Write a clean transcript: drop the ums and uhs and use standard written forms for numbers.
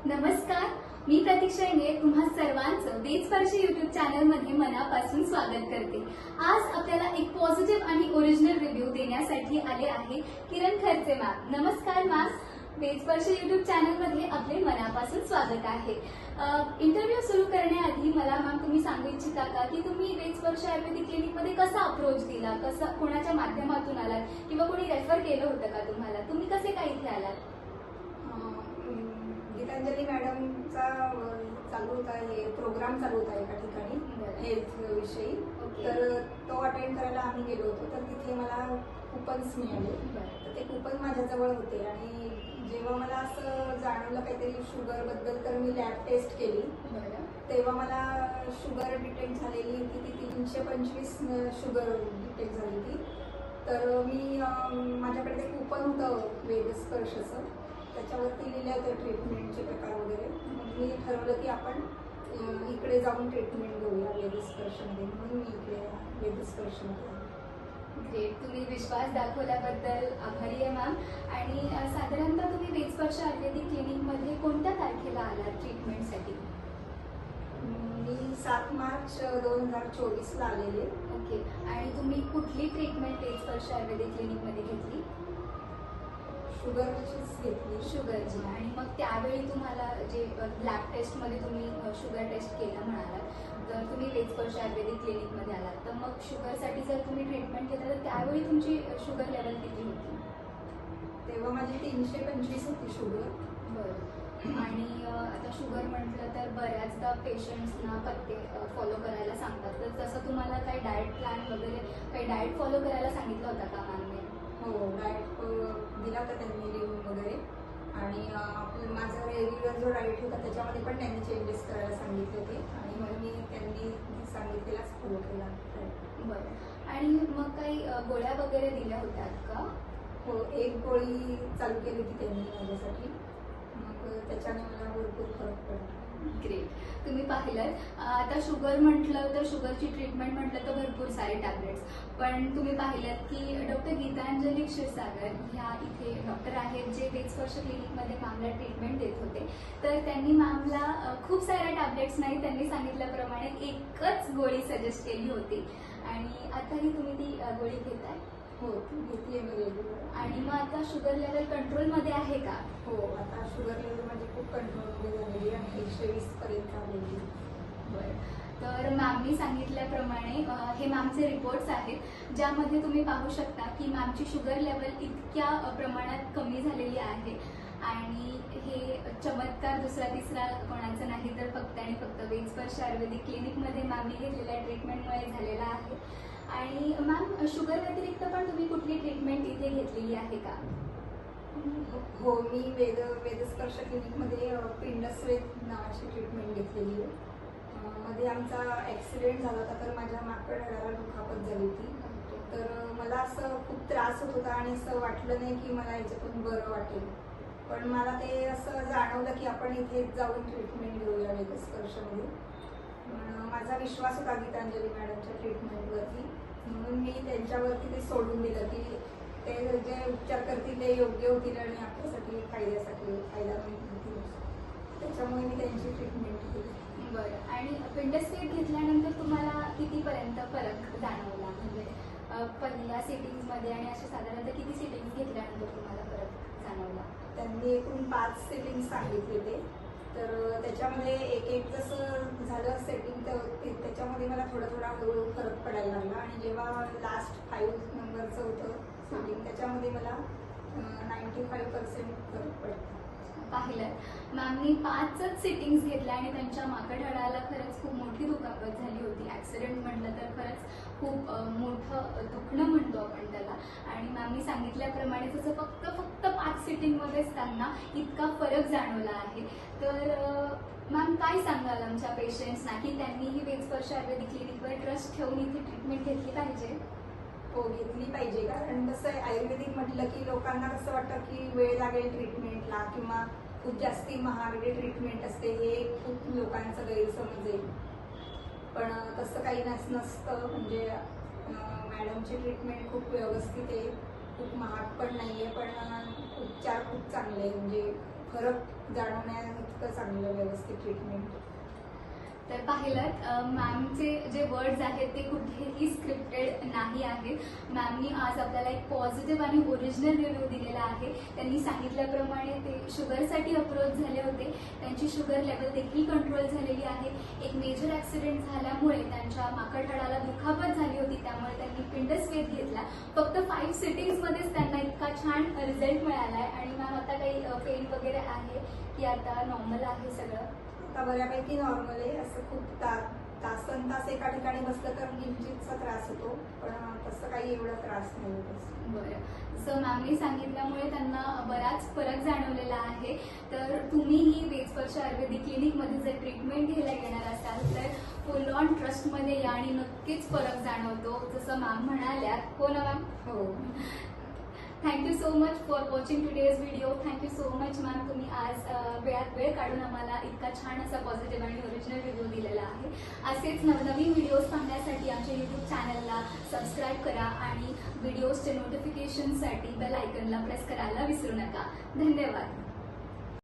नमस्कार, मी प्रतीक्षा इंगे तुम्हा सर्वांचं वेदस्पर्श यूट्यूब चॅनलमध्ये मनापासून स्वागत करते। आज आपल्याला एक पॉझिटिव्ह आणि ओरिजिनल रिव्ह्यू देण्यासाठी आले आहे किरण खर्चे मॅम। नमस्कार मॅम, वेदस्पर्श यूट्यूब चॅनलमध्ये आपले मनापासून स्वागत आहे। इंटरव्ह्यू सुरू करण्याआधी मला मॅम तुम्ही सांगू इच्छिता का की तुम्ही वेदस्पर्श आयुर्वेदिक क्लिनिकमध्ये कसा अप्रोच दिला, कसं कोणाच्या माध्यमातून आलात किंवा कोणी रेफर केलं होतं का तुम्हाला, तुम्ही कसे काय इथे आलात? गीतांजली मॅडमचा चालू होता, हे प्रोग्राम चालू होता एका ठिकाणी हेल्थ विषयी, तर तो अटेंड करायला आम्ही गेलो होतो। तर तिथे मला कुपन्स मिळाले, तर ते कुपन माझ्याजवळ होते आणि जेव्हा मला असं जाणवलं काहीतरी शुगर बद्दल, तर मी लॅब टेस्ट केली। तेव्हा मला शुगर डिटेक्ट झालेली होती, ती 325 शुगर डिटेक्ट झाली होती। तर मी माझ्याकडे ते कुपन होतं वेदस्पर्शचं, त्याच्यावरती लिहिलं होतं ट्रीटमेंटचे प्रकार वगैरे। मग मी ठरवलं की आपण इकडे जाऊन ट्रीटमेंट घेऊया वेदस्पर्शमध्ये, म्हणून मी इकडे वेदस्पर्शमध्ये। ग्रेट, तुम्ही विश्वास दाखवल्याबद्दल आभारी आहे मॅम। आणि साधारणतः तुम्ही वेदस्पर्श आयुर्वेदिक क्लिनिकमध्ये कोणत्या तारखेला आलात ट्रीटमेंटसाठी? मी 7 मार्च 2024ला आलेले। ओके, आणि तुम्ही कुठली ट्रीटमेंट वेदस्पर्श आयुर्वेदिक क्लिनिकमध्ये घेतली? शुगरचीच घेतली। शुगरची, आणि मग त्यावेळी तुम्हाला जे लॅब टेस्टमध्ये तुम्ही शुगर टेस्ट केलं म्हणालात, तर तुम्ही वेदस्पर्श आयुर्वेदिक क्लिनिकमध्ये आलात, तर मग शुगरसाठी जर तुम्ही ट्रीटमेंट घेतलं तर त्यावेळी तुमची शुगर लेवल किती होती? तेव्हा माझी 325 होती शुगर। बरं, आणि आता शुगर म्हटलं तर बऱ्याचदा पेशंट्सना पथ्य फॉलो करायला सांगतात, तर तसं तुम्हाला काही डाएट प्लॅन वगैरे काही डाएट फॉलो करायला सांगितलं होतं का मॅमने? हो, डाएट दिला होता त्यांनी लिहून वगैरे, आणि माझा रेग्युलर जो डाएट होता त्याच्यामध्ये पण त्यांनी चेंजेस करायला सांगितले होते, आणि मग मी त्यांनी सांगितलेलाच फॉलो केला। बरं, आणि मग काही गोळ्या वगैरे दिल्या होत्या का? हो, एक गोळी चालू केली होती त्यांनी माझ्यासाठी, मग त्याच्याने मला भरपूर फरक पडला। ग्रेट, तुम्ही पाहिलं आता शुगर म्हटलं तर शुगरची ट्रीटमेंट म्हटलं तर भरपूर सारे टॅबलेट्स, पण तुम्ही पाहिलं की डॉक्टर गीतांजली क्षीरसागर ह्या इथे डॉक्टर आहेत जे वेदस्पर्श क्लिनिकमध्ये मॅमला ट्रीटमेंट देत होते। तर त्यांनी मॅमला खूप साऱ्या टॅबलेट्स नाही, त्यांनी सांगितल्याप्रमाणे एकच गोळी सजेस्ट केली होती, आणि आताही तुम्ही ती गोळी घेताय? हो, घेतली आहे मी रेग्युलर। आणि मग आता शुगर लेवल कंट्रोलमध्ये आहे का? हो, आता शुगर लेवल माझी खूप कंट्रोलमध्ये झालेली आणि 120 पर्यंत आलेली। बरं, तर मॅमनी सांगितल्याप्रमाणे हे मॅमचे रिपोर्ट्स आहेत, ज्यामध्ये तुम्ही पाहू शकता की मॅमची शुगर लेवल इतक्या प्रमाणात कमी झालेली आहे, आणि हे चमत्कार दुसरा तिसरा कोणाचा नाही, तर फक्त आणि फक्त वेदस्पर्श आयुर्वेदिक क्लिनिकमध्ये मॅमनी घेतलेल्या ट्रीटमेंटमुळे झालेला आहे। आणि मॅम, शुगर व्यतिरिक्त पण तुम्ही कुठली ट्रीटमेंट इथे घेतलेली आहे का? हो, मी वेदस्पर्श क्लिनिकमध्ये पिंडस्वेद नावाची ट्रीटमेंट घेतलेली आहे। मध्ये आमचा ॲक्सिडेंट झाला होता, तर माझ्या माकड हाडाला दुखापत झाली होती, तर मला असं खूप त्रास होत होता आणि असं वाटलं नाही की मला याच्यातून बरं वाटेल, पण मला ते असं जाणवलं की आपण इथे जाऊन ट्रीटमेंट घेऊया वेदस्पर्शमध्ये। माझा विश्वास होता गीतांजली मॅडमच्या ट्रीटमेंटवरती, म्हणून मी त्यांच्यावरती ते सोडून दिलं की ते जे उपचार करतील ते योग्य होतील आणि आपल्यासाठी फायदा होईल, त्याच्यामुळे मी त्यांची ट्रीटमेंट केली। बरं, आणि पिंडस्वेद घेतल्यानंतर तुम्हाला कितीपर्यंत फरक जाणवला, म्हणजे पहिल्या सिटिंग्समध्ये आणि असे साधारणतः किती सिटिंग्स घेतल्यानंतर तुम्हाला फरक जाणवला? त्यांनी एकूण 5 सेटिंग सांगितले होते, तर त्याच्यामध्ये एक जसं झालं सेटिंग, तर त्याच्यामध्ये मला थोडा हळूहळू फरक पडायला लागला, आणि जेव्हा लास्ट 5 नंबरचं होतं सेटिंग त्याच्यामध्ये मला 95% फरक पडला। पाहिलं, मॅमनी 5च सिटिंग्स घेतल्या आणि त्यांच्या माकड हाडाला खरंच खूप मोठी दुखापत झाली होती। ॲक्सिडेंट म्हटलं तर खरंच खूप मोठं दुखणं म्हणतो आपण त्याला, आणि मॅमनी सांगितल्याप्रमाणे जसं फक्त 5 सिटिंगमध्येच त्यांना इतका फरक जाणवला आहे। तर मॅम, काय सांगाल आमच्या पेशंट्सना की त्यांनीही वेदस्पर्श आयुर्वेदिक क्लिनिकवर ट्रस्ट ठेवून इथे ट्रीटमेंट घेतली पाहिजे? हो, घेतली पाहिजे, कारण कसं आहे आयुर्वेदिक म्हटलं की लोकांना कसं वाटतं की वेळ लागेल ट्रीटमेंटला किंवा खूप जास्ती महागडी ट्रीटमेंट असते, हे खूप लोकांचा गैरसमज आहे, पण तसं काही नसतं। म्हणजे मॅडमची ट्रीटमेंट खूप व्यवस्थित आहे, खूप महाग पण नाही आहे, पण उपचार खूप चांगले, म्हणजे फरक जाणवण्या इतकं चांगलं व्यवस्थित ट्रीटमेंट. तर पाहिलं मॅमचे जे वर्ड्स आहेत ते कुठेही स्क्रिप्टेड नाही आहेत. मॅमनी आज आपल्याला एक पॉझिटिव्ह आणि ओरिजिनल रिव्ह्यू दिलेला आहे. त्यांनी सांगितल्याप्रमाणे ते शुगरसाठी अप्रोच झाले होते. त्यांची शुगर लेवल देखील कंट्रोल झालेली आहे. एक मेजर ॲक्सिडेंट झाल्यामुळे त्यांच्या माकड हाडाला दुखापत झाली होती, त्यामुळे त्यांनी पिंडस्वेध घेतला. फक्त 5 सिटिंग्समध्येच त्यांना इतका छान रिझल्ट मिळाला आहे. आणि मॅम आता काही पेन वगैरे आहे की आता नॉर्मल आहे सगळं? आता बऱ्यापैकी नॉर्मल आहे. असं खूप तासन तास एका ठिकाणी बसलं तर किंचितचा त्रास होतो, पण तसं काही एवढा त्रास नाही होत. बरं, सो मॅमनी सांगितल्यामुळे त्यांना बराच फरक जाणवलेला आहे. तर तुम्हीही वेदस्पर्श आयुर्वेदिक क्लिनिकमध्ये जर ट्रीटमेंट घ्यायला येणार असाल तर फुल ऑन ट्रस्टमध्ये या आणि नक्कीच फरक जाणवतो, जसं मॅम म्हणाल्या. हो ना मॅम? हो. Thank you so much for watching today's video. Thank you so much ma'am, तुम्ही आज वेळात वेळ काढून आम्हाला इतका छान असा पॉझिटिव्ह आणि ओरिजिनल रिव्ह्यू दिलेला आहे. असेच नवनवीन व्हिडिओज पाहण्यासाठी आमच्या यूट्यूब चॅनलला सबस्क्राईब करा आणि व्हिडिओजचे नोटिफिकेशनसाठी बेल आयकनला प्रेस करायला विसरू नका. धन्यवाद.